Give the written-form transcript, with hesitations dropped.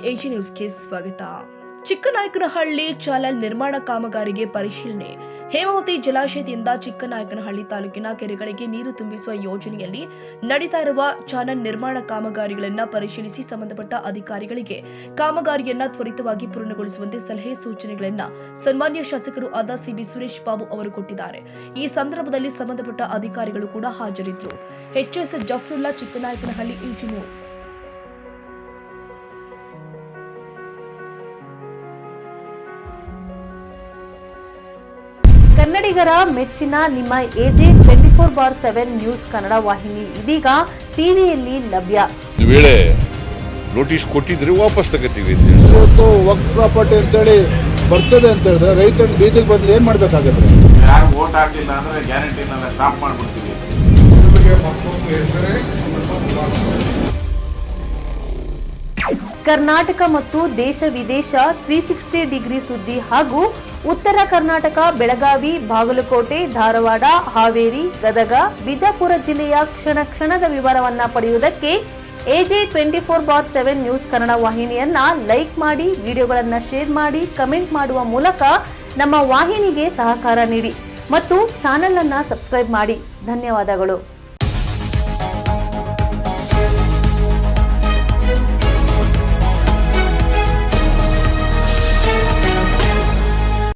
AG ನ್ಯೂಸ್ಗೆ ಸ್ವಾಗತ. Chiknayakanahalli channel ನಿರ್ಮಾಣ ಕಾಮಗಾರಿಗೆ ಪರಿಶೀಲನೆ. ಹೇಮಾವತಿ ಜಲಾಶಯದಿಂದ ಚಿಕ್ಕನಾಯಕನಹಳ್ಳಿ ತಾಲೂಕಿನ ಕೆರೆಗಳಿಗೆ ನೀರು ತುಂಬಿಸುವ ಯೋಜನೆಯಲ್ಲಿ ನಡೀತಾ ಇರುವ ಚಾನಲ್ ನಿರ್ಮಾಣ ಕಾಮಗಾರಿಗಳನ್ನು ಪರಿಶೀಲಿಸಿ ಸಂಬಂಧಪಟ್ಟ ಅಧಿಕಾರಿಗಳಿಗೆ ಕಾಮಗಾರಿಯನ್ನ ತ್ವರಿತವಾಗಿ ಪೂರ್ಣಗೊಳಿಸುವಂತೆ ಸಲಹೆ ಸೂಚನೆಗಳನ್ನು ಸನ್ಮಾನ್ಯ ಶಾಸಕರು ಆದ ಸಿಬಿ ಸುರೇಶ್ ಬಾಬು ಅವರು ಕೊಟ್ಟಿದ್ದಾರೆ. ಈ ಸಂದರ್ಭದಲ್ಲಿ ಸಂಬಂಧಪಟ್ಟ ಅಧಿಕಾರಿಗಳು ಕೂಡ ಹಾಜರಿದ್ದರು. HS Zafarulla, Chikkanayakanahalli, AG news. ಕನ್ನಡಿಗರ ಮೆಚ್ಚಿನ ನಿಮ್ಮ ಎಜೆ 24/7 ನ್ಯೂಸ್ ಕನ್ನಡ ವಾಹಿನಿ ಇದೀಗ ಟಿವಿಯಲ್ಲಿ ಲಭ್ಯ. ವೇಳೆ ನೋಟಿಸ್ ಕೊಟ್ಟಿದ್ರೆ ವಾಪಸ್ ತಗೋತೀವಿ. ಇವತ್ತು ವಕ್ಫ್ ಪ್ರಾಪರ್ಟಿ ಅಂತೇಳಿ ಬರ್ತದೆ ಅಂತ ಹೇಳಿದ್ರೆ ರೈತರು ಬೀದಿಗೆ ಬಂದ್ರೆ ಏನ್ ಮಾಡ್ಬೇಕಾಗತ್ತೆ? ಯಾರು ವೋಟ್ ಹಾಕಿಲ್ಲ ಅಂದ್ರೆ ಗ್ಯಾರಂಟಿನೆಲ್ಲ ಸ್ಟಾಪ್ ಮಾಡ್ಬಿಡ್ತೀವಿ. ಕರ್ನಾಟಕ ಮತ್ತು ದೇಶ ವಿದೇಶ 360 ಡಿಗ್ರಿ ಸುದ್ದಿ ಹಾಗೂ ಉತ್ತರ ಕರ್ನಾಟಕ, ಬೆಳಗಾವಿ, ಬಾಗಲಕೋಟೆ, ಧಾರವಾಡ, ಹಾವೇರಿ, ಗದಗ, ಬಿಜಾಪುರ ಜಿಲ್ಲೆಯ ಕ್ಷಣ ಕ್ಷಣದ ವಿವರವನ್ನ ಪಡೆಯುವುದಕ್ಕೆ ಎಜೆ 24/7 ನ್ಯೂಸ್ ಕನ್ನಡ ವಾಹಿನಿಯನ್ನ ಲೈಕ್ ಮಾಡಿ, ವಿಡಿಯೋಗಳನ್ನ ಶೇರ್ ಮಾಡಿ, ಕಮೆಂಟ್ ಮಾಡುವ ಮೂಲಕ ನಮ್ಮ ವಾಹಿನಿಗೆ ಸಹಕಾರ ನೀಡಿ ಮತ್ತು ಚಾನೆಲ್ ಅನ್ನ ಸಬ್ಸ್ಕ್ರೈಬ್ ಮಾಡಿ. ಧನ್ಯವಾದಗಳು.